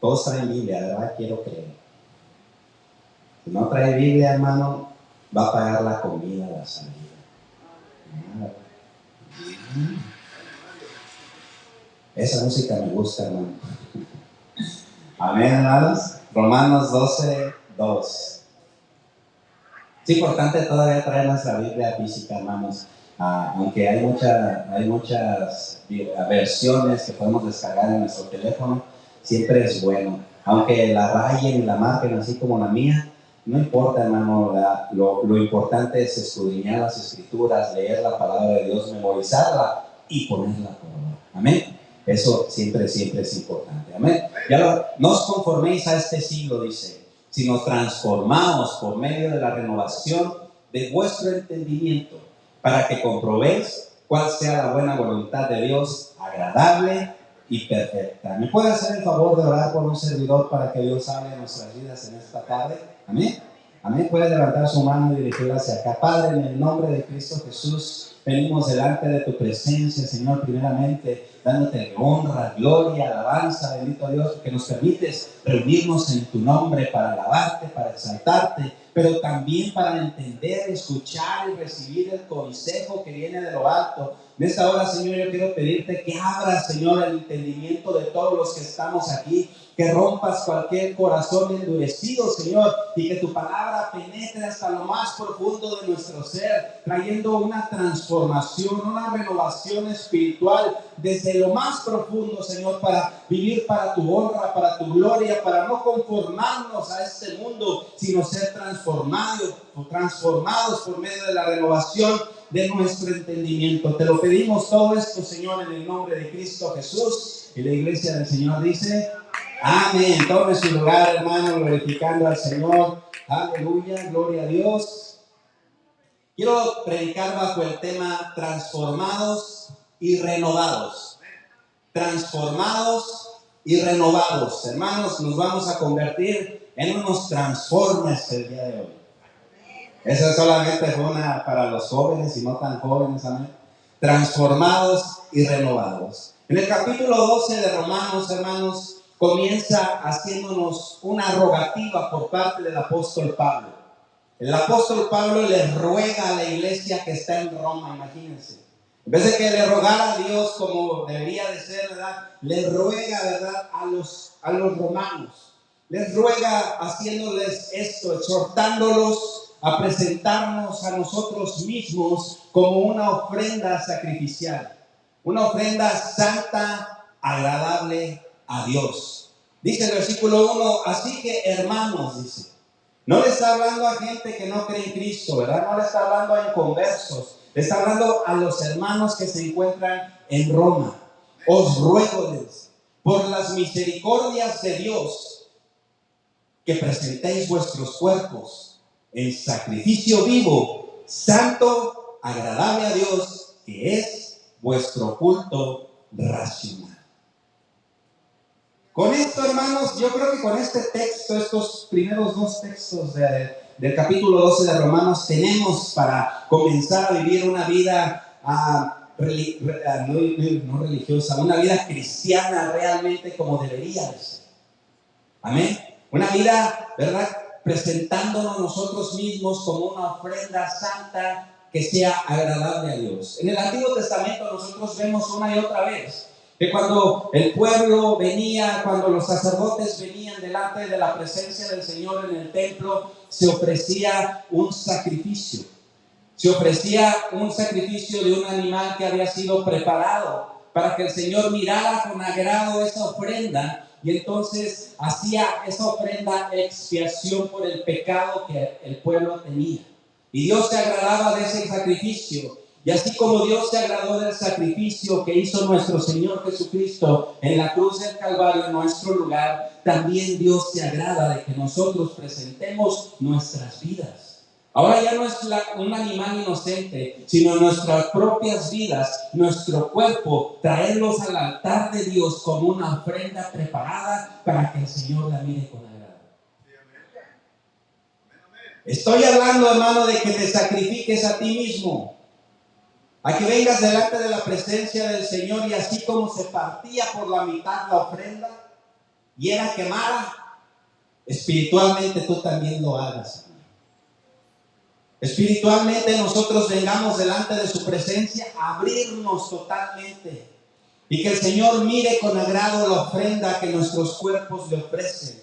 Todos traen Biblia, ¿verdad? Quiero creer. Si no trae Biblia, hermano, va a pagar la comida, la salida. Esa música me gusta, hermano. Amén, hermanos. Romanos 12:2. Es importante todavía traer nuestra Biblia física, hermanos. Aunque hay muchas versiones que podemos descargar en nuestro teléfono, siempre es bueno. Aunque la rayen y la marquen así como la mía, no importa, hermano. Lo importante es escudriñar las Escrituras, leer la palabra de Dios, memorizarla y ponerla por obra. Amén. Eso siempre es importante. Amén. No os conforméis a este siglo, dice, sino transformaos por medio de la renovación de vuestro entendimiento, para que comprobéis cuál sea la buena voluntad de Dios, agradable y perfecta. ¿Me puede hacer el favor de orar por un servidor para que Dios hable en nuestras vidas en esta tarde? Amén. Amén. Puede levantar su mano y dirigirla hacia acá. Padre, en el nombre de Cristo Jesús, venimos delante de tu presencia, Señor, primeramente dándote honra, gloria, alabanza, bendito Dios, que nos permites reunirnos en tu nombre para alabarte, para exaltarte, pero también para entender, escuchar y recibir el consejo que viene de lo alto. En esta hora, Señor, yo quiero pedirte que abras, Señor, el entendimiento de todos los que estamos aquí, que rompas cualquier corazón endurecido, Señor, y que tu palabra penetre hasta lo más profundo de nuestro ser, trayendo una transformación, una renovación espiritual desde lo más profundo, Señor, para vivir para tu honra, para tu gloria, para no conformarnos a este mundo, sino ser transformados por medio de la renovación de nuestro entendimiento. Te lo pedimos todo esto, Señor, en el nombre de Cristo Jesús. Y la iglesia del Señor dice: amén. Tome su lugar, hermano, glorificando al Señor. Aleluya, gloria a Dios. Quiero predicar bajo el tema transformados y renovados. Transformados y renovados. Hermanos, nos vamos a convertir en unos transformers el día de hoy. Esa solamente fue una para los jóvenes y no tan jóvenes, amén. Transformados y renovados. En el capítulo 12 de Romanos, hermanos, comienza haciéndonos una rogativa por parte del apóstol Pablo. El apóstol Pablo le ruega a la iglesia que está en Roma, imagínense. En vez de que le rogara a Dios como debería de ser, ¿verdad? Le ruega, ¿verdad?, a los romanos. Les ruega haciéndoles esto, exhortándolos a presentarnos a nosotros mismos como una ofrenda sacrificial. Una ofrenda santa, agradable a Dios. Dice el versículo 1, así que hermanos, dice. No le está hablando a gente que no cree en Cristo, ¿verdad? No le está hablando a inconversos. Le está hablando a los hermanos que se encuentran en Roma. Os ruego, por las misericordias de Dios, que presentéis vuestros cuerpos en sacrificio vivo, santo, agradable a Dios, que es vuestro culto racional. Con esto, hermanos, yo creo que con este texto, estos primeros dos textos del capítulo 12 de Romanos, tenemos para comenzar a vivir una vida no religiosa, una vida cristiana realmente como debería de ser. Amén. Una vida, ¿verdad?, presentándonos nosotros mismos como una ofrenda santa que sea agradable a Dios. En el Antiguo Testamento nosotros vemos una y otra vez que cuando el pueblo venía, cuando los sacerdotes venían delante de la presencia del Señor en el templo, se ofrecía un sacrificio. Se ofrecía un sacrificio de un animal que había sido preparado para que el Señor mirara con agrado esa ofrenda y entonces hacía esa ofrenda expiación por el pecado que el pueblo tenía. Y Dios se agradaba de ese sacrificio. Y así como Dios se agradó del sacrificio que hizo nuestro Señor Jesucristo en la cruz del Calvario en nuestro lugar, también Dios se agrada de que nosotros presentemos nuestras vidas. Ahora ya no es un animal inocente, sino nuestras propias vidas, nuestro cuerpo, traerlos al altar de Dios como una ofrenda preparada para que el Señor la mire con agrado. Estoy hablando, hermano, de que te sacrifiques a ti mismo, a que vengas delante de la presencia del Señor y así como se partía por la mitad la ofrenda, y era quemada, espiritualmente tú también lo hagas. Espiritualmente nosotros vengamos delante de su presencia, abrirnos totalmente y que el Señor mire con agrado la ofrenda que nuestros cuerpos le ofrecen.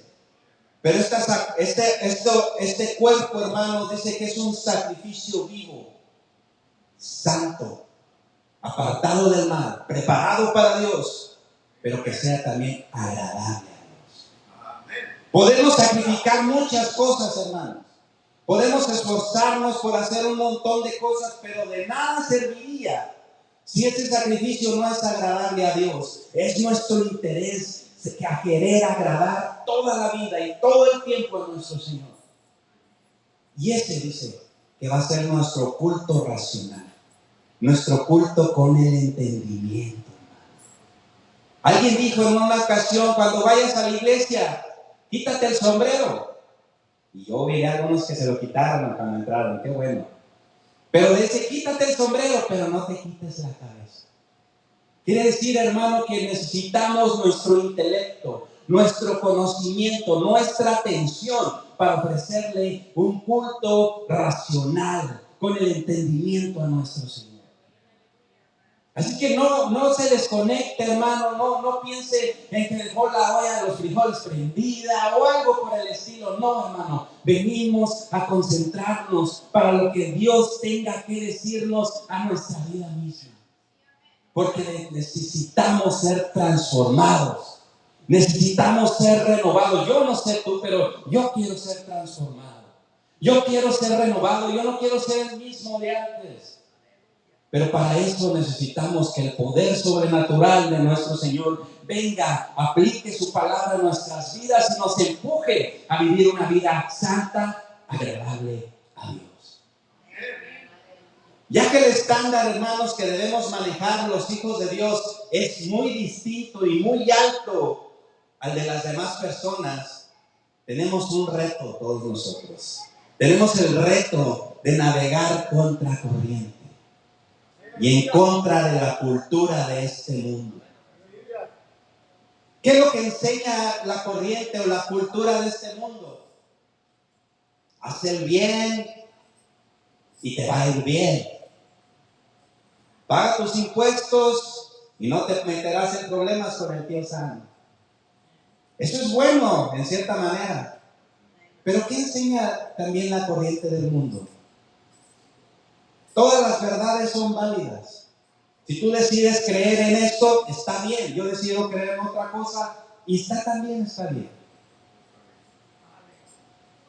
Pero este cuerpo, hermanos, dice que es un sacrificio vivo, santo, apartado del mal, preparado para Dios, pero que sea también agradable a Dios. Podemos sacrificar muchas cosas, hermanos. Podemos esforzarnos por hacer un montón de cosas, pero de nada serviría si ese sacrificio no es agradable a Dios. Es nuestro interés a querer agradar toda la vida y todo el tiempo a nuestro Señor. Y ese dice que va a ser nuestro culto racional, nuestro culto con el entendimiento. Alguien dijo en una ocasión, cuando vayas a la iglesia, quítate el sombrero. Y yo vi a algunos que se lo quitaron cuando entraron, qué bueno. Pero dice, quítate el sombrero, pero no te quites la cabeza. Quiere decir, hermano, que necesitamos nuestro intelecto, nuestro conocimiento, nuestra atención para ofrecerle un culto racional, con el entendimiento a nuestro Señor. Así que no se desconecte, hermano, no piense en que dejó la olla de los frijoles prendida o algo por el estilo. No, hermano, venimos a concentrarnos para lo que Dios tenga que decirnos a nuestra vida misma. Porque necesitamos ser transformados, necesitamos ser renovados. Yo no sé tú, pero yo quiero ser transformado. Yo quiero ser renovado, yo no quiero ser el mismo de antes. Pero para eso necesitamos que el poder sobrenatural de nuestro Señor venga, aplique su palabra en nuestras vidas y nos empuje a vivir una vida santa, agradable a Dios. Ya que el estándar, hermanos, que debemos manejar los hijos de Dios es muy distinto y muy alto al de las demás personas, tenemos un reto todos nosotros. Tenemos el reto de navegar contra corriente y en contra de la cultura de este mundo. ¿Qué es lo que enseña la corriente o la cultura de este mundo? Haz el bien y te va a ir bien. Paga tus impuestos y no te meterás en problemas con el tío Sam. Eso es bueno en cierta manera. Pero ¿qué enseña también la corriente del mundo? Todas las verdades son válidas. Si tú decides creer en esto, está bien. Yo decido creer en otra cosa y está bien.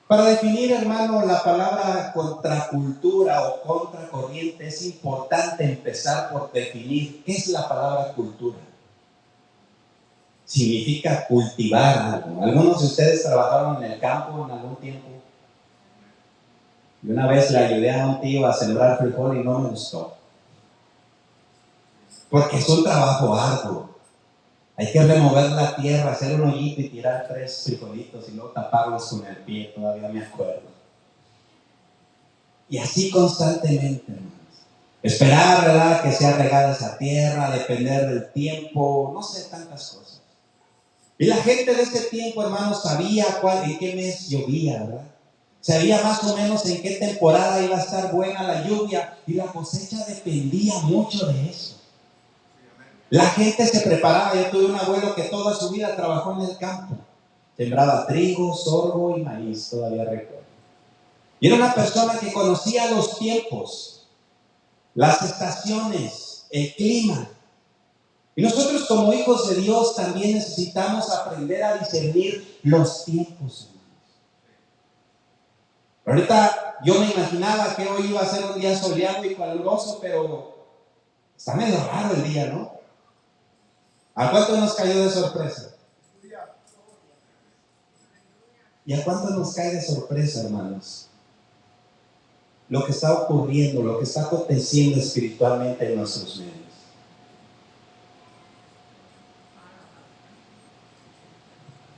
Para definir, hermano, la palabra contracultura o contracorriente, es importante empezar por definir qué es la palabra cultura. Significa cultivar algo. Algunos de ustedes trabajaron en el campo en algún tiempo. Y una vez le ayudé a un tío a sembrar frijol y no me gustó. Porque es un trabajo arduo. Hay que remover la tierra, hacer un hoyito y tirar 3 frijolitos y luego taparlos con el pie, todavía me acuerdo. Y así constantemente, hermanos. Esperar, ¿verdad?, que sea regada esa tierra, depender del tiempo, no sé, tantas cosas. Y la gente de ese tiempo, hermanos, sabía en qué mes llovía, ¿verdad? Sabía más o menos en qué temporada iba a estar buena la lluvia y la cosecha dependía mucho de eso. La gente se preparaba. Yo tuve un abuelo que toda su vida trabajó en el campo. Sembraba trigo, sorgo y maíz, todavía recuerdo. Y era una persona que conocía los tiempos, las estaciones, el clima. Y nosotros como hijos de Dios también necesitamos aprender a discernir los tiempos, hermanos. Ahorita yo me imaginaba que hoy iba a ser un día soleado y caluroso, pero está medio raro el día, ¿no? ¿A cuánto nos cayó de sorpresa? ¿Y a cuánto nos cae de sorpresa, hermanos? Lo que está ocurriendo, lo que está aconteciendo espiritualmente en nuestros medios.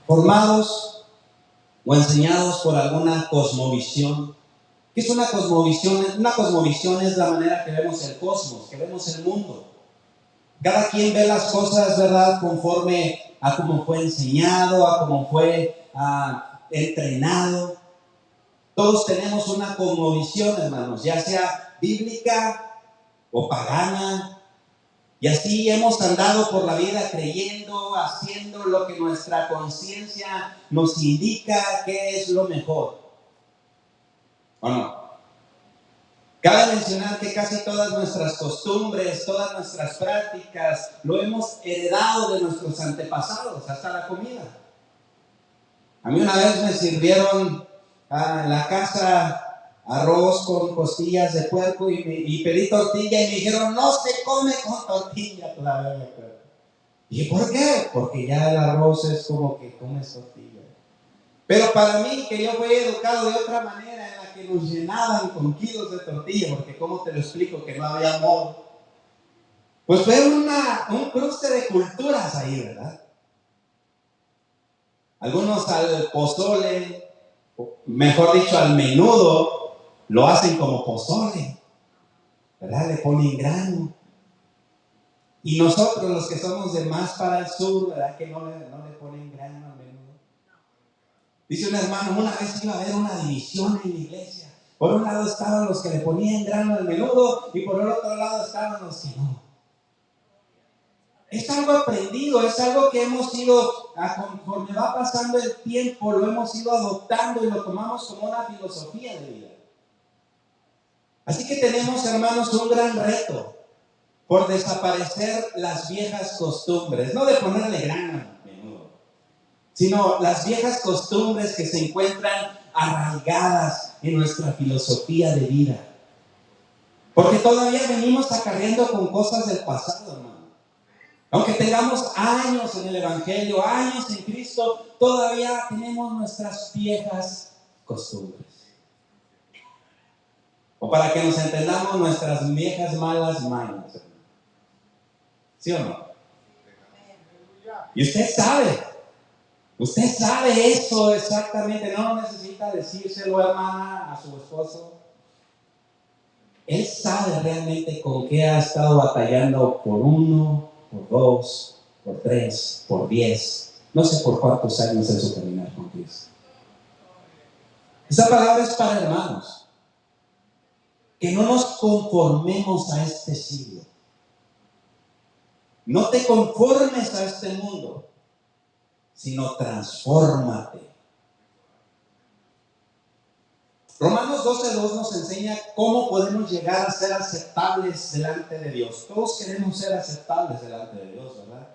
Formados o enseñados por alguna cosmovisión. ¿Qué es una cosmovisión? Una cosmovisión es la manera que vemos el cosmos, que vemos el mundo. Cada quien ve las cosas, ¿verdad?, conforme a cómo fue enseñado, a cómo fue entrenado. Todos tenemos una cosmovisión, hermanos, ya sea bíblica o pagana. Y así hemos andado por la vida creyendo, haciendo lo que nuestra conciencia nos indica que es lo mejor. ¿O no? Cabe mencionar que casi todas nuestras costumbres, todas nuestras prácticas, lo hemos heredado de nuestros antepasados, hasta la comida. A mí una vez me sirvieron en la casa arroz con costillas de puerco y pedí tortilla y me dijeron, no se come con tortilla todavía. ¿Y por qué? Porque ya el arroz es como que comes tortilla. Pero para mí, que yo fui educado de otra manera, en la que nos llenaban con kilos de tortilla, porque ¿cómo te lo explico? Que no había modo. Pues fue un cruce de culturas ahí, ¿verdad? Algunos al pozole, mejor dicho, al menudo, lo hacen como pozole, ¿verdad? Le ponen grano. Y nosotros, los que somos de más para el sur, ¿verdad? Que no le ponen grano al menudo. Dice un hermano, una vez iba a haber una división en la iglesia. Por un lado estaban los que le ponían grano al menudo y por el otro lado estaban los que no. Es algo aprendido, es algo que hemos ido, conforme va pasando el tiempo, lo hemos ido adoptando y lo tomamos como una filosofía de vida. Así que tenemos, hermanos, un gran reto por desaparecer las viejas costumbres, no de ponerle grano al menudo, sino las viejas costumbres que se encuentran arraigadas en nuestra filosofía de vida. Porque todavía venimos acarreando con cosas del pasado, hermano. Aunque tengamos años en el Evangelio, años en Cristo, todavía tenemos nuestras viejas costumbres. O para que nos entendamos, nuestras viejas malas mañas. ¿Sí o no? Y usted sabe eso exactamente, no necesita decírselo, hermana, a su esposo. Él sabe realmente con qué ha estado batallando por 1, por 2, por 3, por 10, no sé por cuántos años en su caminar con Cristo. Esta palabra es para hermanos, que no nos conformemos a este siglo. No te conformes a este mundo, sino transfórmate. Romanos 12:2 nos enseña cómo podemos llegar a ser aceptables delante de Dios. Todos queremos ser aceptables delante de Dios, ¿verdad?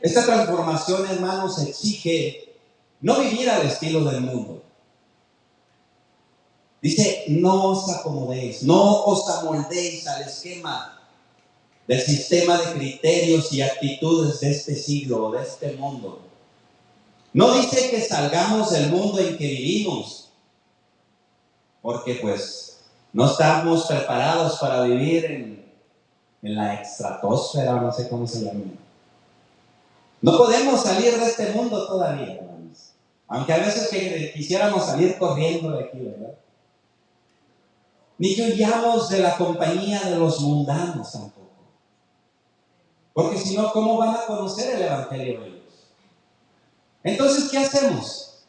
Esta transformación, hermanos, exige no vivir al estilo del mundo. Dice, no os acomodéis, no os amoldéis al esquema del sistema de criterios y actitudes de este siglo o de este mundo. No dice que salgamos del mundo en que vivimos, porque pues no estamos preparados para vivir en la estratosfera, no sé cómo se llama. No podemos salir de este mundo todavía, hermanos. Aunque a veces quisiéramos salir corriendo de aquí, ¿verdad? Ni que huyamos de la compañía de los mundanos tampoco. Porque si no, ¿cómo van a conocer el Evangelio ellos? Entonces, ¿qué hacemos?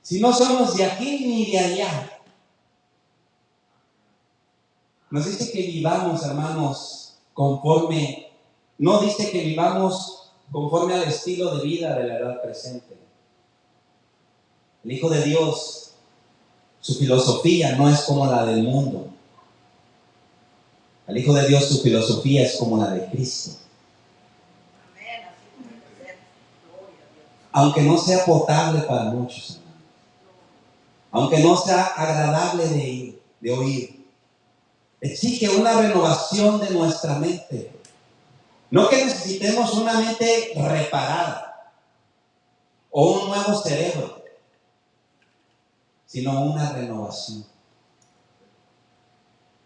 Si no somos de aquí ni de allá. Nos dice que vivamos, hermanos, no dice que vivamos conforme al estilo de vida de la edad presente. El Hijo de Dios, su filosofía no es como la del mundo. El Hijo de Dios, su filosofía es como la de Cristo. Aunque no sea potable para muchos, hermanos. Aunque no sea agradable de oír, exige una renovación de nuestra mente. No que necesitemos una mente reparada o un nuevo cerebro, sino una renovación.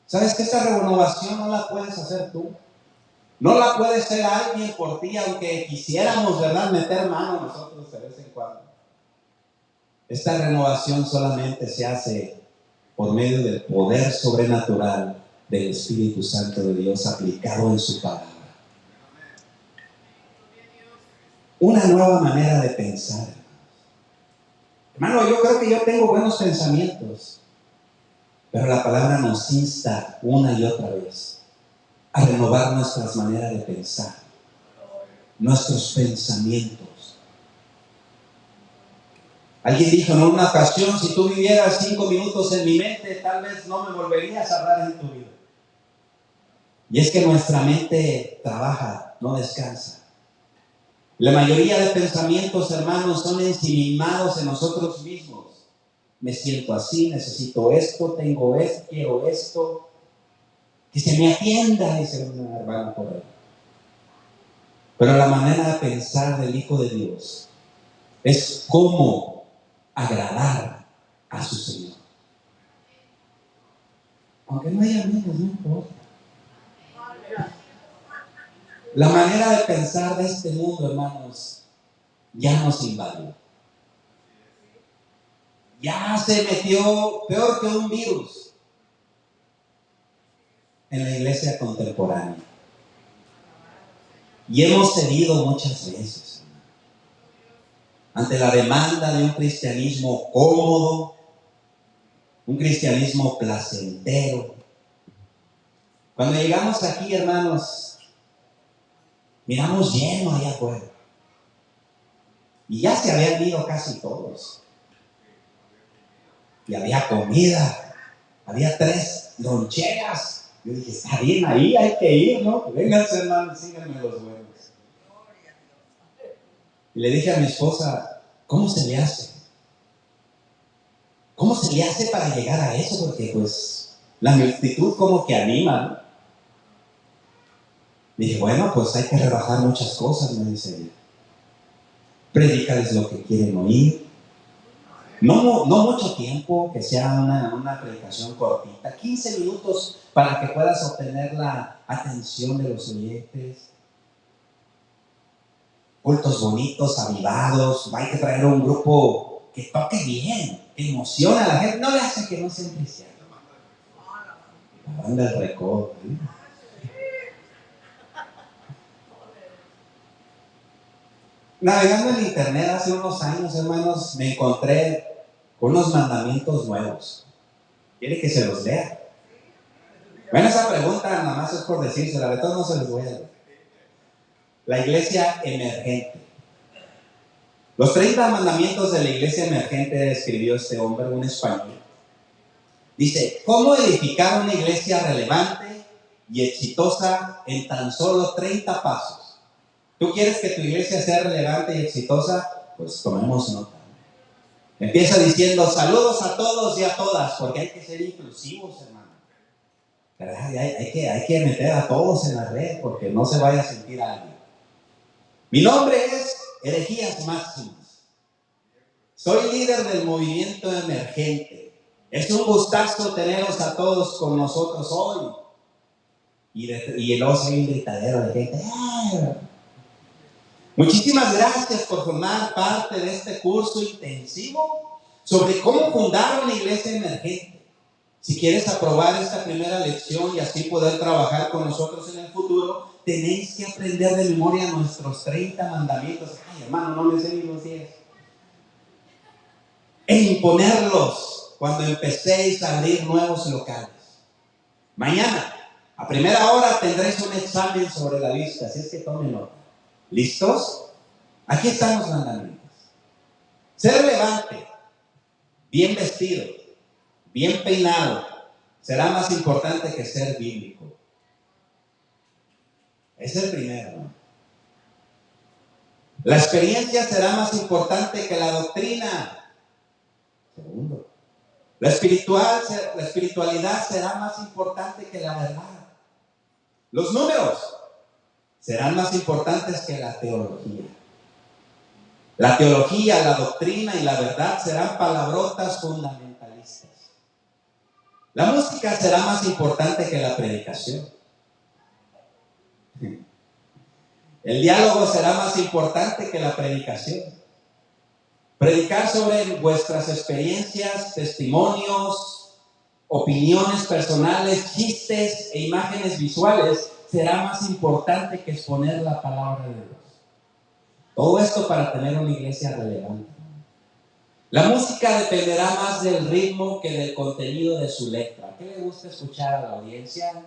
¿Sabes que esta renovación no la puedes hacer tú? No la puede hacer alguien por ti, aunque quisiéramos, ¿verdad?, meter mano nosotros de vez en cuando. Esta renovación solamente se hace por medio del poder sobrenatural del Espíritu Santo de Dios aplicado en su palabra. una nueva manera de pensar. Hermano, yo creo que yo tengo buenos pensamientos, pero la palabra nos insta una y otra vez a renovar nuestras maneras de pensar, nuestros pensamientos. Alguien dijo en una ocasión, si tú vivieras 5 minutos en mi mente, tal vez no me volverías a hablar en tu vida. Y es que nuestra mente trabaja, no descansa. La mayoría de pensamientos, hermanos, son ensimismados en nosotros mismos. Me siento así, necesito esto, tengo esto, quiero esto. Que se me atienda, dice una hermana por ahí. Pero la manera de pensar del Hijo de Dios es cómo agradar a su Señor. Aunque no haya amigos, no importa. La manera de pensar de este mundo, hermanos, ya nos invadió. Ya se metió peor que un virus en la iglesia contemporánea. Y hemos cedido muchas veces ante la demanda de un cristianismo cómodo, un cristianismo placentero. Cuando llegamos aquí, hermanos, miramos lleno allá afuera. Y ya se habían ido casi todos. Y había comida, había 3 loncheras. Yo dije, está bien ahí, hay que ir, ¿no? Vénganse, hermanos, síganme los buenos. Y le dije a mi esposa, ¿cómo se le hace? ¿Cómo se le hace para llegar a eso? Porque pues la multitud como que anima, ¿no? Dije, bueno, pues hay que rebajar muchas cosas, me dice ella. Predícales lo que quieren oír. No mucho tiempo, que sea una predicación cortita, 15 minutos para que puedas obtener la atención de los oyentes. Cultos bonitos, avivados, hay que traer un grupo que toque bien, que emocione a la gente, no le hace que no sean cristianos. La banda del Recodo, ¿eh? Navegando en internet hace unos años, hermanos, me encontré con unos mandamientos nuevos. ¿Quiere que se los lea? Bueno, esa pregunta nada más es por decírsela, de todos no se los voy a leer. La iglesia emergente. Los 30 mandamientos de la iglesia emergente escribió este hombre, un español. Dice, ¿cómo edificar una iglesia relevante y exitosa en tan solo 30 pasos? ¿Tú quieres que tu iglesia sea relevante y exitosa? Pues tomemos nota. Empieza diciendo, saludos a todos y a todas, porque hay que ser inclusivos, hermano. ¿Verdad? Hay que meter a todos en la red, porque no se vaya a sentir alguien. Mi nombre es Herejías Máximas. Soy líder del movimiento emergente. Es un gustazo teneros a todos con nosotros hoy. Y luego se un gritadero de gente. Muchísimas gracias por formar parte de este curso intensivo sobre cómo fundar una iglesia emergente. Si quieres aprobar esta primera lección y así poder trabajar con nosotros en el futuro, tenéis que aprender de memoria nuestros 30 mandamientos. Ay, hermano, no me sé ni los 10. E imponerlos cuando empecéis a abrir nuevos locales. Mañana, a primera hora, tendréis un examen sobre la vista, así es que tomen nota. ¿Listos? Aquí están los mandamientos. Ser relevante, bien vestido, bien peinado, será más importante que ser bíblico. Es el primero, ¿no? La experiencia será más importante que la doctrina. Segundo. La espiritualidad será más importante que la verdad. Los números serán más importantes que la teología. La teología, la doctrina y la verdad serán palabrotas fundamentalistas. La música será más importante que la predicación. El diálogo será más importante que la predicación. Predicar sobre vuestras experiencias, testimonios, opiniones personales, chistes e imágenes visuales será más importante que exponer la palabra de Dios. Todo esto para tener una iglesia relevante. La música dependerá más del ritmo que del contenido de su letra. ¿Qué le gusta escuchar a la audiencia?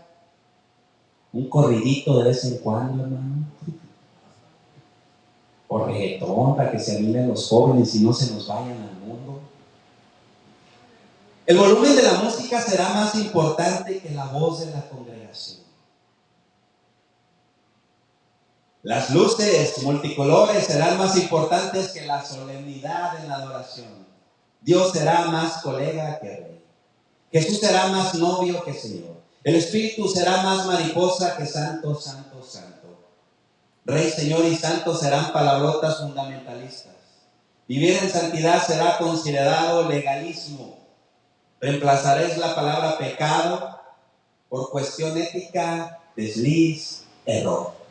Un corridito de vez en cuando, hermano. O reggaetón para que se animen los jóvenes y no se nos vayan al mundo. El volumen de la música será más importante que la voz de la congregación. Las luces multicolores serán más importantes que la solemnidad en la adoración. Dios será más colega que rey. Jesús será más novio que Señor. El Espíritu será más mariposa que santo, santo, santo. Rey, Señor y Santo serán palabrotas fundamentalistas. Vivir en santidad será considerado legalismo. Reemplazaréis la palabra pecado por cuestión ética, desliz, error.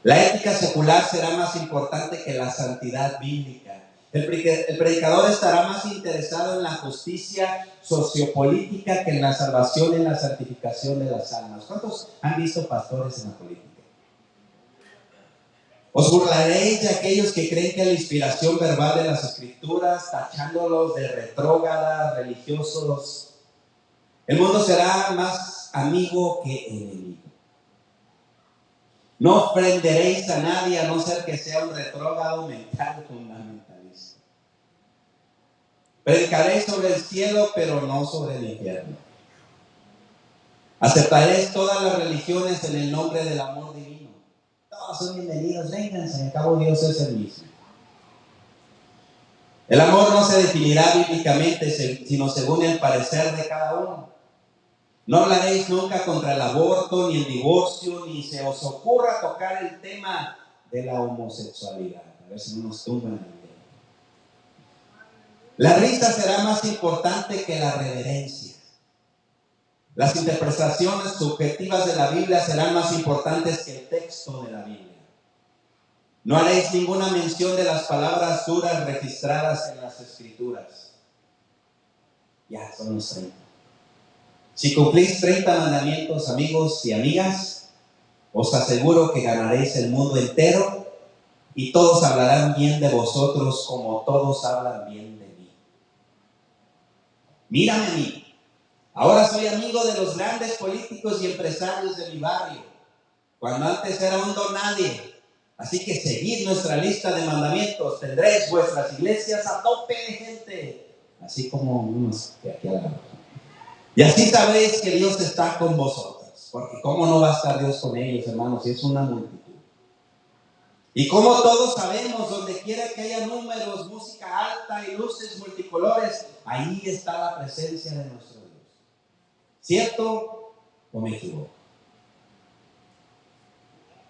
La ética secular será más importante que la santidad bíblica. El predicador estará más interesado en la justicia sociopolítica que en la salvación y en la santificación de las almas. ¿Cuántos han visto pastores en la política? Os burlaréis de aquellos que creen que la inspiración verbal de las Escrituras, tachándolos de retrógradas, religiosos. El mundo será más amigo que enemigo. No ofenderéis a nadie a no ser que sea un retrógrado mental fundamentalista. Predicaréis sobre el cielo, pero no sobre el infierno. Aceptaréis todas las religiones en el nombre del amor divino. Todos son bienvenidos, vénganse, al cabo Dios es el mismo. El amor no se definirá bíblicamente, sino según el parecer de cada uno. No hablaréis nunca contra el aborto, ni el divorcio, ni se os ocurra tocar el tema de la homosexualidad. A ver si no nos tumban el dedo. La risa será más importante que la reverencia. Las interpretaciones subjetivas de la Biblia serán más importantes que el texto de la Biblia. No haréis ninguna mención de las palabras duras registradas en las Escrituras. Ya, son los 30. Si cumplís 30 mandamientos, amigos y amigas, os aseguro que ganaréis el mundo entero y todos hablarán bien de vosotros como todos hablan bien de mí. Mírame a mí. Ahora soy amigo de los grandes políticos y empresarios de mi barrio, cuando antes era un don nadie. Así que seguid nuestra lista de mandamientos. Tendréis vuestras iglesias a tope de gente, así como unos de aquí a la hora. Y así sabéis que Dios está con vosotros, porque ¿cómo no va a estar Dios con ellos, hermanos? Si es una multitud. Y como todos sabemos, donde quiera que haya números, música alta y luces multicolores, ahí está la presencia de nuestro Dios. ¿Cierto o me equivoco?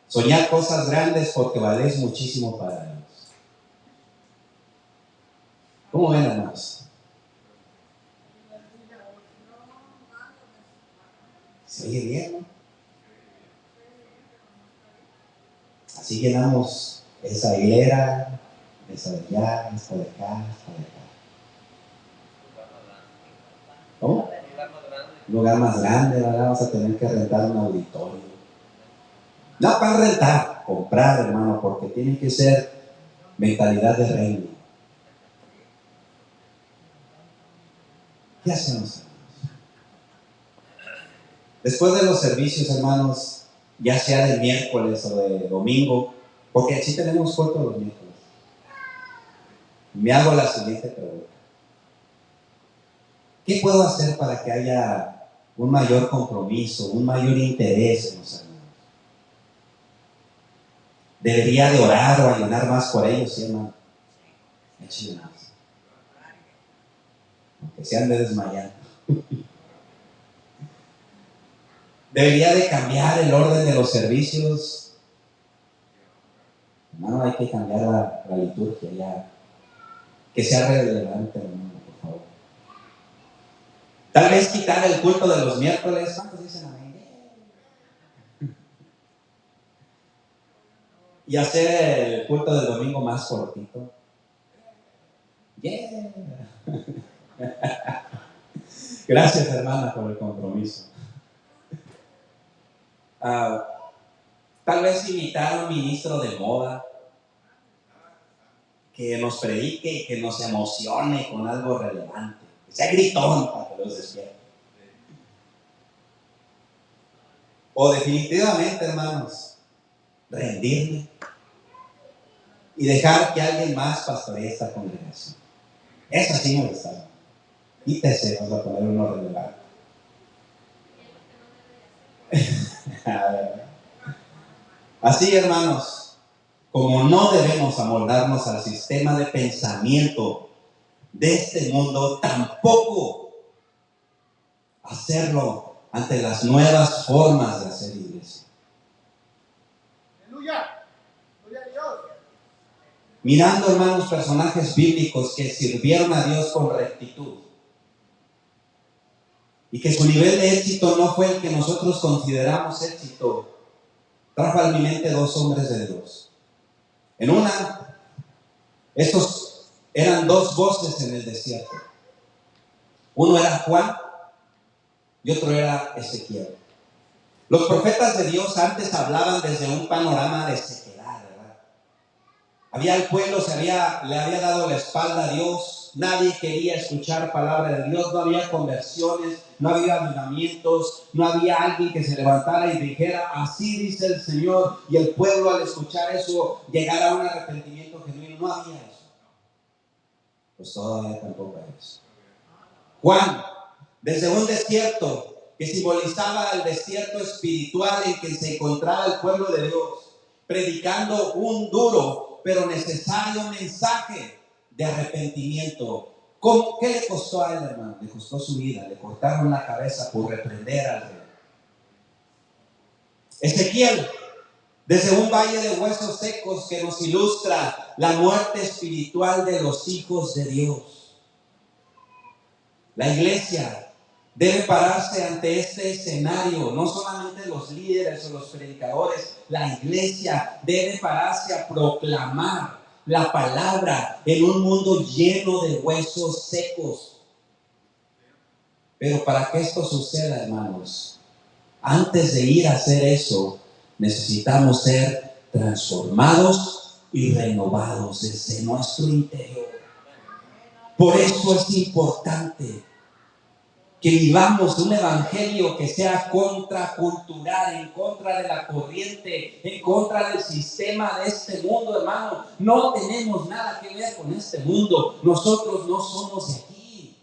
Soñad cosas grandes porque valéis muchísimo para Dios. ¿Cómo ven, hermanos? ¿Se oye bien, no? Así llenamos esa hilera, esa de allá, esta de acá, esta de acá. ¿Cómo? Un lugar más grande, ¿verdad? Vamos a tener que rentar un auditorio. No para rentar, comprar, hermano, porque tiene que ser mentalidad de reino. ¿Qué hacemos, hermanos? Después de los servicios, hermanos, ya sea de miércoles o de domingo, porque sí tenemos culto los miércoles, me hago la siguiente pregunta. ¿Qué puedo hacer para que haya un mayor compromiso, un mayor interés en los hermanos? ¿Debería de orar o ayunar más por ellos, sí, hermano? Échenle más. Aunque se han de desmayar. ¿Debería de cambiar el orden de los servicios? Hermano, hay que cambiar la liturgia ya. Que sea relevante, hermano, por favor. Tal vez quitar el culto de los miércoles. ¿Cuántos dicen amén? Y hacer el culto del domingo más cortito. Yeah. Gracias, hermana, por el compromiso. Tal vez invitar a un ministro de moda. que nos predique y que nos emocione con algo relevante. Que sea gritón para que los despierte. O definitivamente, hermanos, rendirme y dejar que alguien más pastoree esta congregación. Eso sí me gusta. Quítese, vamos a poner uno relevante. Así, hermanos, como no debemos amoldarnos al sistema de pensamiento de este mundo, tampoco hacerlo ante las nuevas formas de hacer iglesia. ¡Aleluya! ¡Gloria a Dios! Mirando, hermanos, personajes bíblicos que sirvieron a Dios con rectitud y que su nivel de éxito no fue el que nosotros consideramos éxito, trajo a mi mente dos hombres de Dios. En una, estos eran dos voces en el desierto. Uno era Juan y otro era Ezequiel. Los profetas de Dios antes hablaban desde un panorama de sequedad, ¿verdad? El pueblo le había dado la espalda a Dios, nadie quería escuchar palabra de Dios, no había conversiones, no había avivamientos, no había alguien que se levantara y dijera, así dice el Señor, y el pueblo al escuchar eso llegara a un arrepentimiento genuino. No había eso. Pues todavía tampoco hay eso. Juan, desde un desierto que simbolizaba el desierto espiritual en que se encontraba el pueblo de Dios, predicando un duro pero necesario mensaje de arrepentimiento. ¿Qué le costó a él, hermano? Le costó su vida, le cortaron la cabeza por reprender al rey. Ezequiel, desde un valle de huesos secos que nos ilustra la muerte espiritual de los hijos de Dios. La iglesia debe pararse ante este escenario, no solamente los líderes o los predicadores, la iglesia debe pararse a proclamar la palabra en un mundo lleno de huesos secos. Pero para que esto suceda, hermanos, antes de ir a hacer eso, necesitamos ser transformados y renovados desde nuestro interior. Por eso es importante que vivamos un evangelio que sea contracultural, en contra de la corriente, en contra del sistema de este mundo, hermano. No tenemos nada que ver con este mundo. Nosotros no somos de aquí.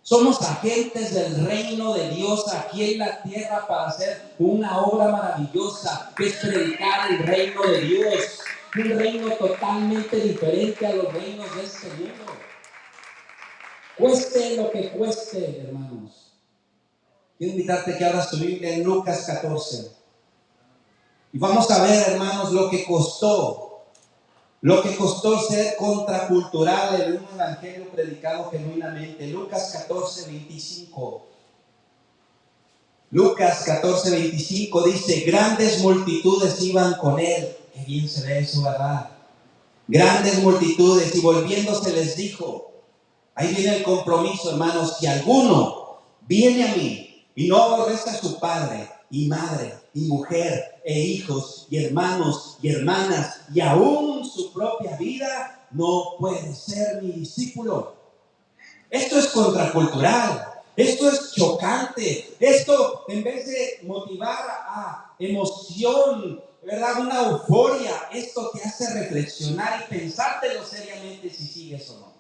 Somos agentes del reino de Dios aquí en la tierra para hacer una obra maravillosa, que es predicar el reino de Dios. Un reino totalmente diferente a los reinos de este mundo. Cueste lo que cueste, hermanos. Quiero invitarte que abras tu Biblia en Lucas 14. Y vamos a ver, hermanos, lo que costó ser contracultural en un evangelio predicado genuinamente. Lucas 14, 25. Lucas 14, 25 dice, grandes multitudes iban con él. Qué bien se ve eso, ¿verdad? Grandes multitudes, y volviéndose les dijo, ahí viene el compromiso, hermanos, si alguno viene a mí y no aborrece a su padre y madre y mujer e hijos y hermanos y hermanas y aún su propia vida, no puede ser mi discípulo. Esto es contracultural, esto es chocante, esto en vez de motivar a emoción, ¿verdad? Una euforia, esto te hace reflexionar y pensártelo seriamente si sigues o no.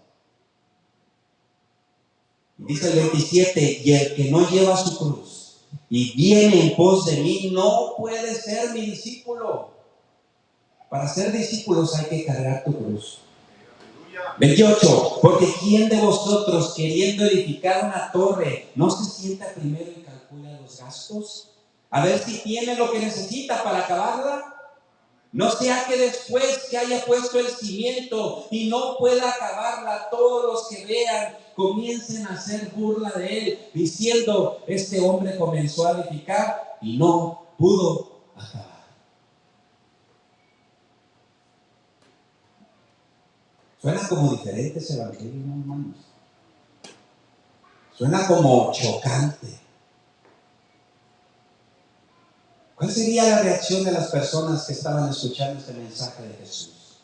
Dice el 27, y el que no lleva su cruz y viene en pos de mí no puede ser mi discípulo. Para ser discípulos hay que cargar tu cruz. 28, porque ¿quién de vosotros queriendo edificar una torre no se sienta primero y calcula los gastos? A ver si tiene lo que necesita para acabarla. No sea que después que haya puesto el cimiento y no pueda acabarla, todos los que vean comiencen a hacer burla de él, diciendo, este hombre comenzó a edificar y no pudo acabar. Suena como diferente ese evangelio, ¿no, hermanos? Suena como chocante. ¿Cuál sería la reacción de las personas que estaban escuchando este mensaje de Jesús?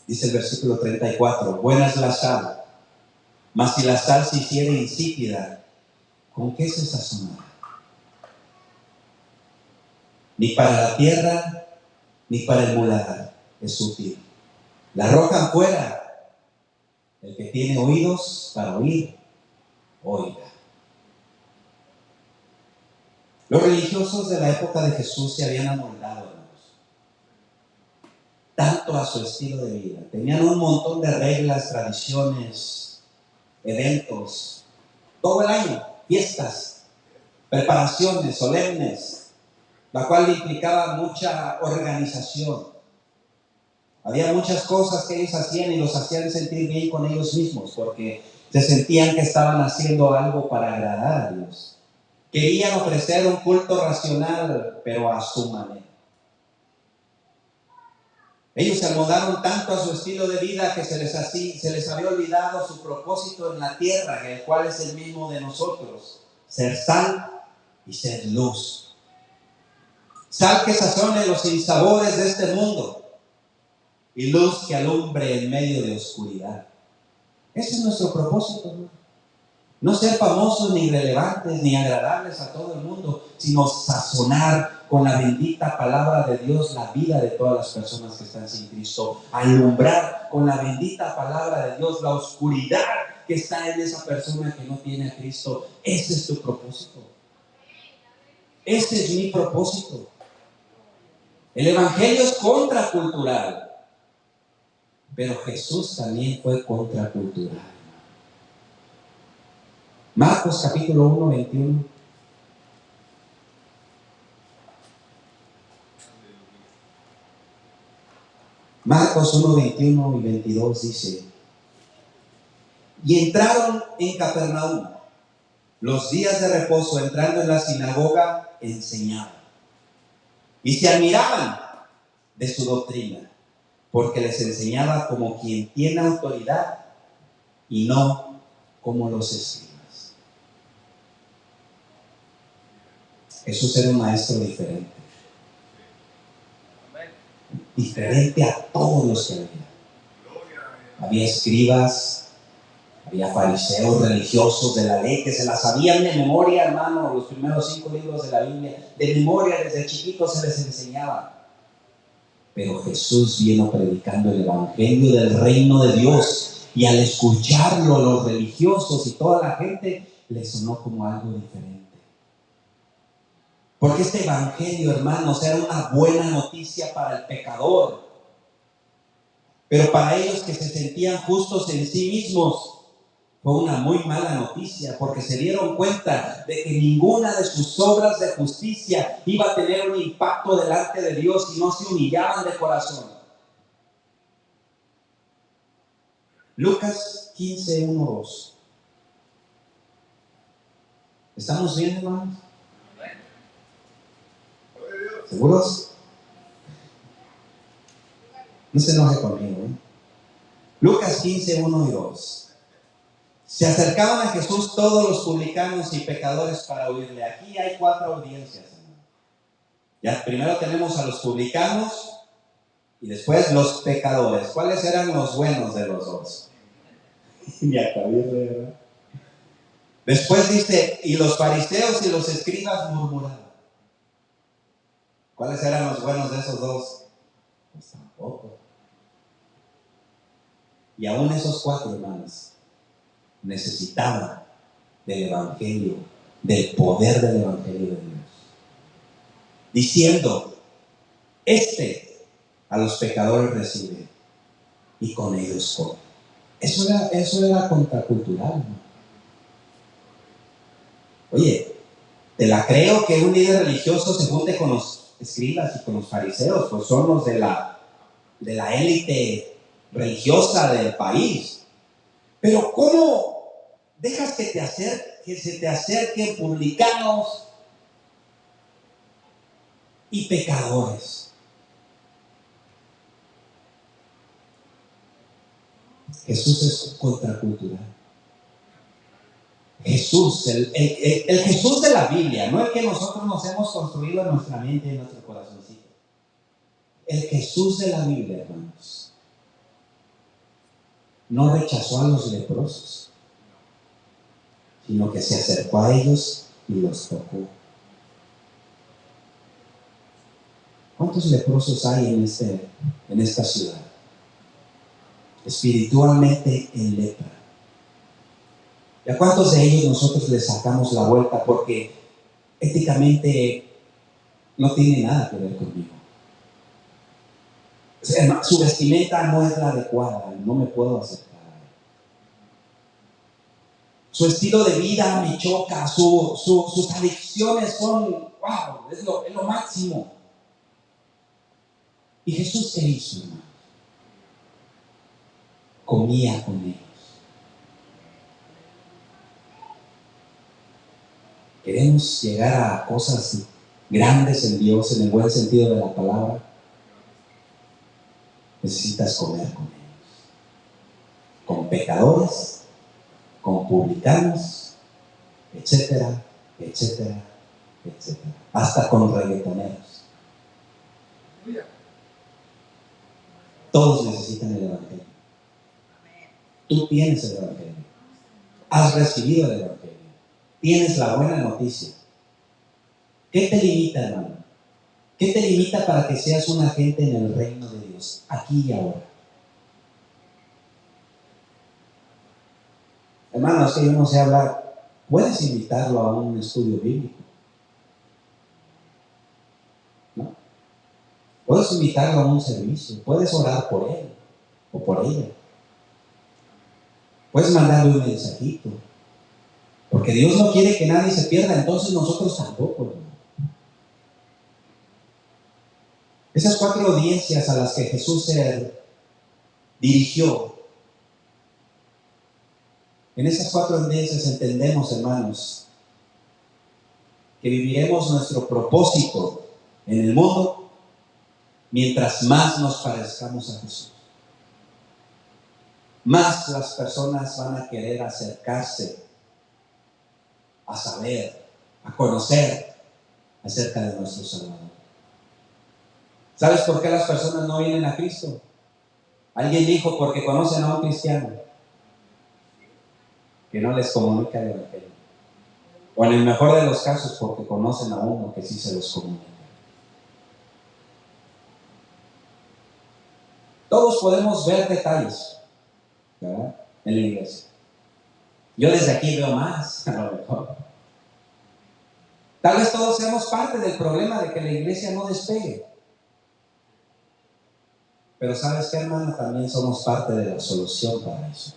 Dice el versículo 34, buena es la sal, mas si la sal se hiciera insípida, ¿con qué se sazonará? Ni para la tierra, ni para el muladar es útil. La arrojan fuera. El que tiene oídos para oír, oiga. Los religiosos de la época de Jesús se habían amoldado, hermanos, tanto a su estilo de vida. Tenían un montón de reglas, tradiciones, eventos, todo el año, fiestas, preparaciones solemnes, la cual implicaba mucha organización. Había muchas cosas que ellos hacían y los hacían sentir bien con ellos mismos, porque se sentían que estaban haciendo algo para agradar a Dios. Querían ofrecer un culto racional, pero a su manera. Ellos se amoldaron tanto a su estilo de vida que se les había olvidado su propósito en la tierra, el cual es el mismo de nosotros: ser sal y ser luz. Sal que sazone los sinsabores de este mundo y luz que alumbre en medio de oscuridad. Ese es nuestro propósito, ¿no? No ser famosos, ni relevantes, ni agradables a todo el mundo, sino sazonar con la bendita palabra de Dios la vida de todas las personas que están sin Cristo. Alumbrar con la bendita palabra de Dios la oscuridad que está en esa persona que no tiene a Cristo. Ese es tu propósito. Ese es mi propósito. El evangelio es contracultural, pero Jesús también fue contracultural. Marcos capítulo 1, 21. Marcos 1, 21 y 22 dice: y entraron en Capernaum los días de reposo, entrando en la sinagoga, enseñaba. Y se admiraban de su doctrina, porque les enseñaba como quien tiene autoridad y no como los escribas. Jesús era un maestro diferente. Diferente a todos los que había. Había escribas, había fariseos religiosos de la ley que se la sabían de memoria, hermano. Los primeros 5 libros de la Biblia, de memoria, desde chiquitos se les enseñaba. Pero Jesús vino predicando el evangelio del reino de Dios, y al escucharlo los religiosos y toda la gente les sonó como algo diferente. Porque este evangelio, hermanos, era una buena noticia para el pecador. Pero para ellos que se sentían justos en sí mismos, fue una muy mala noticia, porque se dieron cuenta de que ninguna de sus obras de justicia iba a tener un impacto delante de Dios si no se humillaban de corazón. Lucas 15, 1, 2. ¿Estamos bien, hermanos? ¿Seguros? No se enoje conmigo, ¿eh? Lucas 15, 1 y 2. Se acercaban a Jesús todos los publicanos y pecadores para oírle. Aquí hay 4 audiencias. Ya primero tenemos a los publicanos y después los pecadores. ¿Cuáles eran los buenos de los dos? Ni acabé de ver. Después dice, y los fariseos y los escribas murmuraban. ¿Cuáles eran los buenos de esos dos? Pues tampoco. Y aún esos 4 hermanos necesitaban del evangelio, del poder del evangelio de Dios, diciendo: a los pecadores recibe y con ellos come. Eso era contracultural, ¿no? Oye, te la creo que un líder religioso se junte con los escribas y con los fariseos, pues son los de la élite religiosa del país. Pero ¿cómo dejas que se te acerquen publicanos y pecadores? Jesús es contracultural. Jesús, el Jesús de la Biblia, no el que nosotros nos hemos construido en nuestra mente y en nuestro corazoncito. El Jesús de la Biblia, hermanos, no rechazó a los leprosos, sino que se acercó a ellos y los tocó. ¿Cuántos leprosos hay en esta ciudad? Espiritualmente en lepra. ¿Y a cuántos de ellos nosotros les sacamos la vuelta porque éticamente no tiene nada que ver conmigo? O sea, su vestimenta no es la adecuada, no me puedo aceptar. Su estilo de vida me choca, sus adicciones son, wow, es lo máximo. Y Jesús, ¿qué hizo, hermano? Comía con ellos. Queremos llegar a cosas grandes en Dios, en el buen sentido de la palabra. Necesitas comer con ellos. Con pecadores, con publicanos, etcétera, etcétera, etcétera. Hasta con reggaetoneros. Todos necesitan el Evangelio. Tú tienes el Evangelio. Has recibido el Evangelio. Tienes la buena noticia. ¿Qué te limita, hermano? ¿Qué te limita para que seas un agente en el reino de Dios, aquí y ahora? Hermano, es que yo no sé hablar. Puedes invitarlo a un estudio bíblico, ¿no? Puedes invitarlo a un servicio. Puedes orar por él o por ella. Puedes mandarle un mensajito. Porque Dios no quiere que nadie se pierda, entonces nosotros tampoco, hermano. Esas 4 audiencias a las que Jesús se dirigió, en esas 4 audiencias entendemos, hermanos, que viviremos nuestro propósito en el mundo mientras más nos parezcamos a Jesús. Más las personas van a querer acercarse a saber, a conocer acerca de nuestro Salvador. ¿Sabes por qué las personas no vienen a Cristo? Alguien dijo, porque conocen a un cristiano que no les comunica el Evangelio. O en el mejor de los casos, porque conocen a uno que sí se los comunica. Todos podemos ver detalles, ¿verdad?, en la iglesia. Yo desde aquí veo más, a lo mejor. Tal vez todos seamos parte del problema de que la iglesia no despegue. Pero ¿sabes qué, hermano? También somos parte de la solución para eso.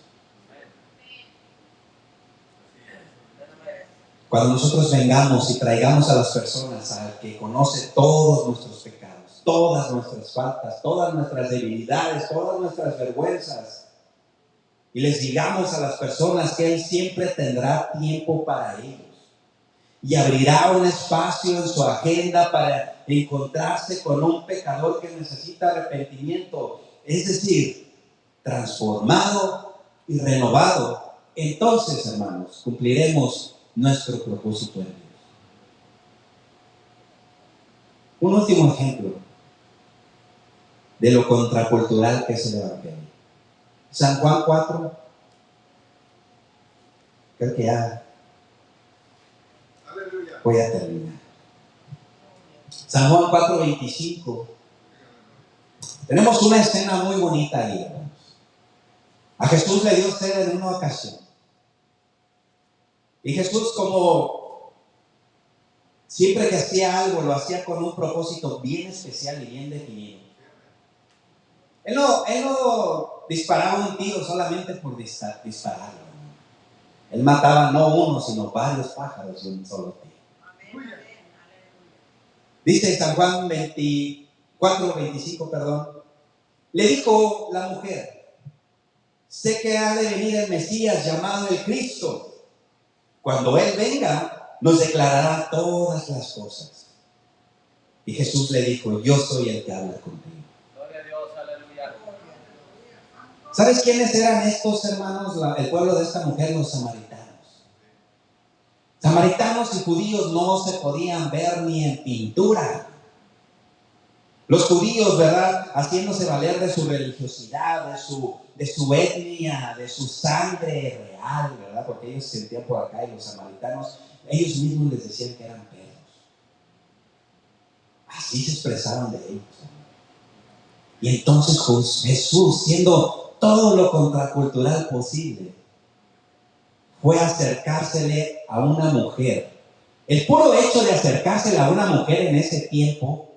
Cuando nosotros vengamos y traigamos a las personas al que conoce todos nuestros pecados, todas nuestras faltas, todas nuestras debilidades, todas nuestras vergüenzas, y les digamos a las personas que Él siempre tendrá tiempo para ellos y abrirá un espacio en su agenda para encontrarse con un pecador que necesita arrepentimiento, es decir, transformado y renovado, entonces, hermanos, cumpliremos nuestro propósito en Dios. Un último ejemplo de lo contracultural que es el Evangelio. San Juan 4, creo que ya voy a terminar. San Juan 4:25. Tenemos una escena muy bonita ahí, hermanos. A Jesús le dio sed en una ocasión. Y Jesús, como siempre que hacía algo, lo hacía con un propósito bien especial y bien definido. Él no disparaba un tiro solamente por dispararlo. Él mataba no uno, sino varios pájaros de un solo tiro. Dice San Juan 24:25, le dijo la mujer, sé que ha de venir el Mesías llamado el Cristo. Cuando Él venga, nos declarará todas las cosas. Y Jesús le dijo, yo soy el que habla contigo. Gloria a Dios, aleluya. ¿Sabes quiénes eran estos, hermanos? El pueblo de esta mujer, los samaritanos. Samaritanos y judíos no se podían ver ni en pintura. Los judíos, ¿verdad?, haciéndose valer de su religiosidad, de su etnia, de su sangre real, ¿verdad?, porque ellos se sentían por acá, y los samaritanos, ellos mismos les decían que eran perros. Así se expresaban de ellos. Y entonces Jesús, siendo todo lo contracultural posible, fue a acercársele a una mujer. El puro hecho de acercársele a una mujer en ese tiempo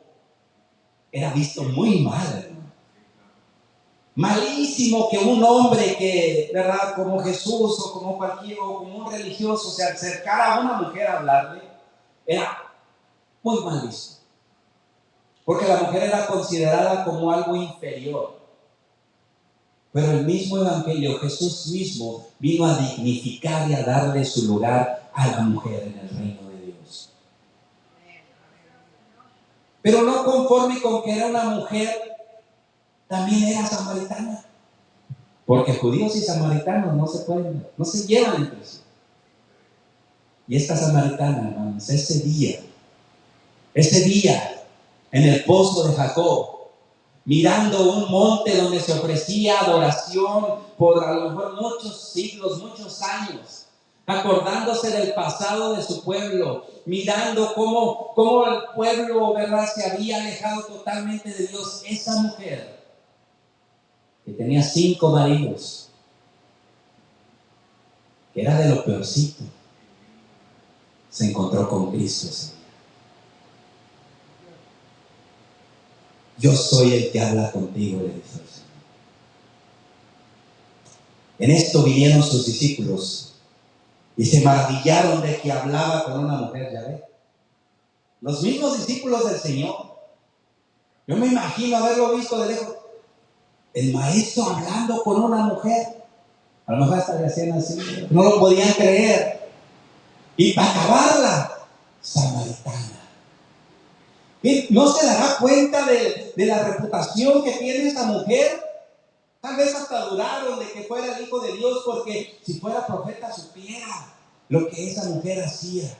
era visto muy mal, hermano. Malísimo que un hombre que, ¿verdad?, como Jesús o como cualquier, o como un religioso, se acercara a una mujer a hablarle, era muy mal visto. Porque la mujer era considerada como algo inferior. Pero el mismo Evangelio, Jesús mismo, vino a dignificar y a darle su lugar a la mujer en el reino de Dios. Pero no conforme con que era una mujer, también era samaritana. Porque judíos y samaritanos no se llevan entre sí. Y esta samaritana, hermanos, ese día, en el pozo de Jacob, mirando un monte donde se ofrecía adoración por a lo mejor muchos siglos, muchos años, acordándose del pasado de su pueblo, mirando cómo el pueblo, ¿verdad?, se había alejado totalmente de Dios. Esa mujer, que tenía 5 maridos, que era de lo peorcito, se encontró con Cristo ese día. Yo soy el que habla contigo, le dijo el Señor. En esto vinieron sus discípulos y se maravillaron de que hablaba con una mujer, ya ve. Los mismos discípulos del Señor. Yo me imagino haberlo visto de lejos. El maestro hablando con una mujer. A lo mejor hasta le hacían así. No lo podían creer. Y para acabarla, samaritana. ¿No se dará cuenta de la reputación que tiene esa mujer? Tal vez hasta dudaron de que fuera el Hijo de Dios, porque si fuera profeta supiera lo que esa mujer hacía.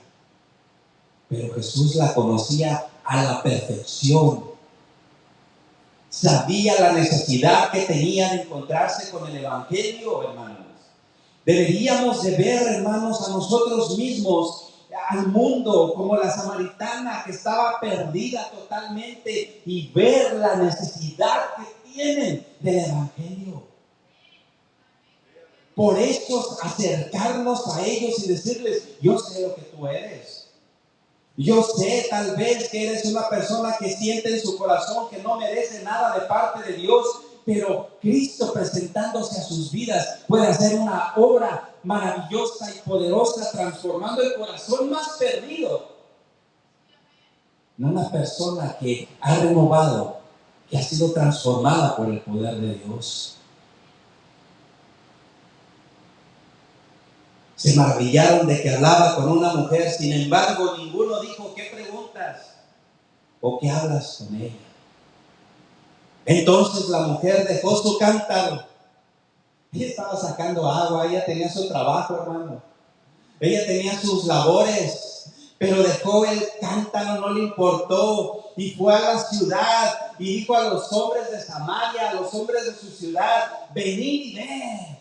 Pero Jesús la conocía a la perfección. Sabía la necesidad que tenía de encontrarse con el Evangelio, hermanos. Deberíamos de ver, hermanos, a nosotros mismos, al mundo, como la samaritana que estaba perdida totalmente, y ver la necesidad que tienen del Evangelio. Por eso acercarnos a ellos y decirles: yo sé lo que tú eres. Yo sé tal vez que eres una persona que siente en su corazón que no merece nada de parte de Dios, pero Cristo, presentándose a sus vidas, puede hacer una obra maravillosa y poderosa, transformando el corazón más perdido. No una persona que ha renovado, que ha sido transformada por el poder de Dios. Se maravillaron de que hablaba con una mujer, sin embargo, ninguno dijo: ¿qué preguntas? ¿O qué hablas con ella? Entonces la mujer dejó su cántaro. Ella estaba sacando agua, ella tenía su trabajo, hermano. Ella tenía sus labores, pero dejó el cántaro, no le importó, y fue a la ciudad y dijo a los hombres de Samaria, a los hombres de su ciudad: venid y ved.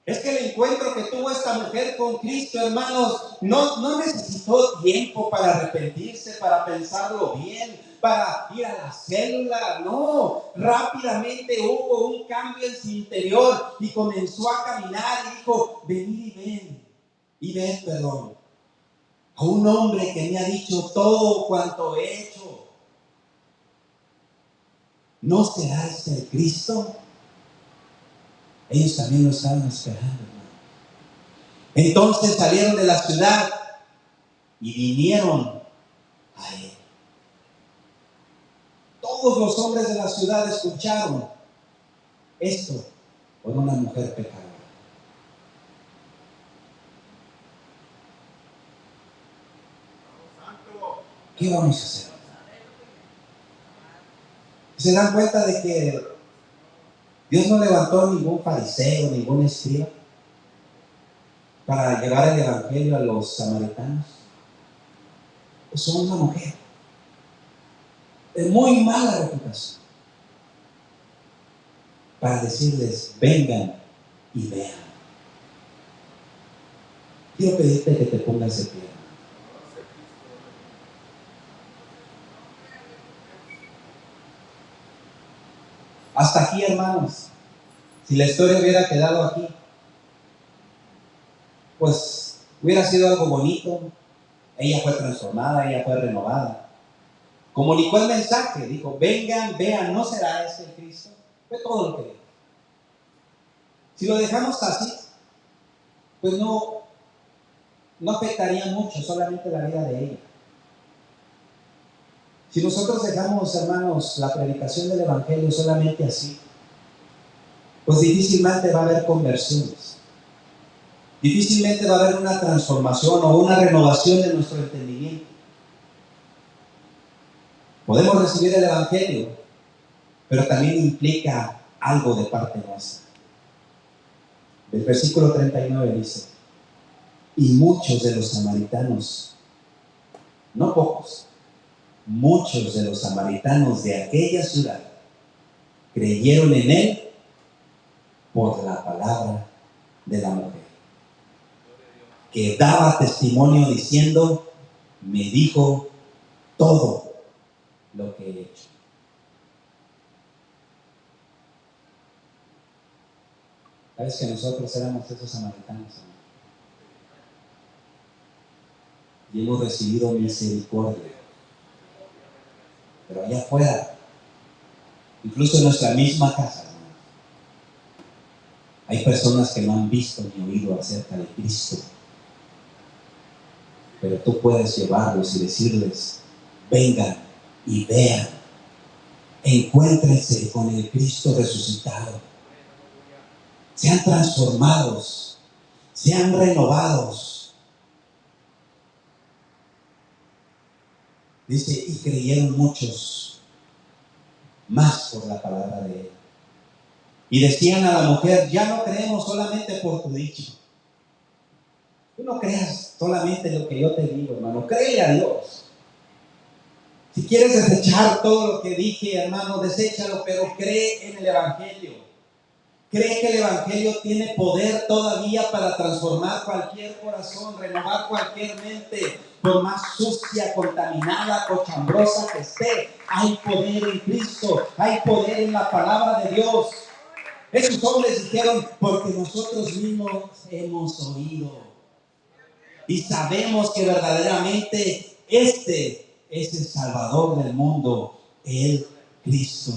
Es que el encuentro que tuvo esta mujer con Cristo, hermanos, no necesitó tiempo para arrepentirse, para pensarlo bien, para ir a la célula. No, rápidamente hubo un cambio en su interior y comenzó a caminar y dijo: venid y ven, perdón, a un hombre que me ha dicho todo cuanto he hecho. ¿No será este el Cristo? Ellos también lo estaban esperando, hermano. Entonces salieron de la ciudad y vinieron a él. Todos los hombres de la ciudad escucharon esto por una mujer pecadora. ¿Qué vamos a hacer? ¿Se dan cuenta de que Dios no levantó ningún fariseo, ningún escriba para llevar el evangelio a los samaritanos? Pues son una mujer. de muy mala reputación, para decirles, vengan y vean. Quiero pedirte que te pongas de pie. Hasta aquí, hermanos. Si la historia hubiera quedado aquí, pues hubiera sido algo bonito. Ella fue transformada, ella fue renovada. Comunicó el mensaje, dijo, vengan, vean, ¿no será ese el Cristo? Fue todo lo que dijo. Si lo dejamos así, pues no afectaría mucho, solamente la vida de ella. Si nosotros dejamos, hermanos, la predicación del Evangelio solamente así, pues difícilmente va a haber conversiones. Difícilmente va a haber una transformación o una renovación de nuestro entendimiento. Podemos recibir el Evangelio, pero también implica algo de parte nuestra. El versículo 39 dice, y muchos de los samaritanos, no pocos, muchos de los samaritanos de aquella ciudad creyeron en él por la palabra de la mujer, que daba testimonio diciendo, me dijo todo lo que he hecho. ¿Sabes que nosotros éramos esos samaritanos, hermano? Y hemos recibido misericordia. Pero allá afuera, incluso en nuestra misma casa, hermano, hay personas que no han visto ni oído acerca de Cristo. Pero tú puedes llevarlos y decirles, vengan y vean, encuéntrense con el Cristo resucitado, sean transformados, sean renovados. Dice, y creyeron muchos más por la palabra de él. Y decían a la mujer, ya no creemos solamente por tu dicho. Tú no creas solamente lo que yo te digo, hermano, créele a Dios. Si quieres desechar todo lo que dije, hermano, deséchalo, pero cree en el Evangelio. Cree que el Evangelio tiene poder todavía para transformar cualquier corazón, renovar cualquier mente, por más sucia, contaminada, cochambrosa que esté. Hay poder en Cristo, hay poder en la palabra de Dios. Esos hombres dijeron, porque nosotros mismos hemos oído y sabemos que verdaderamente este es el Salvador del mundo, el Cristo.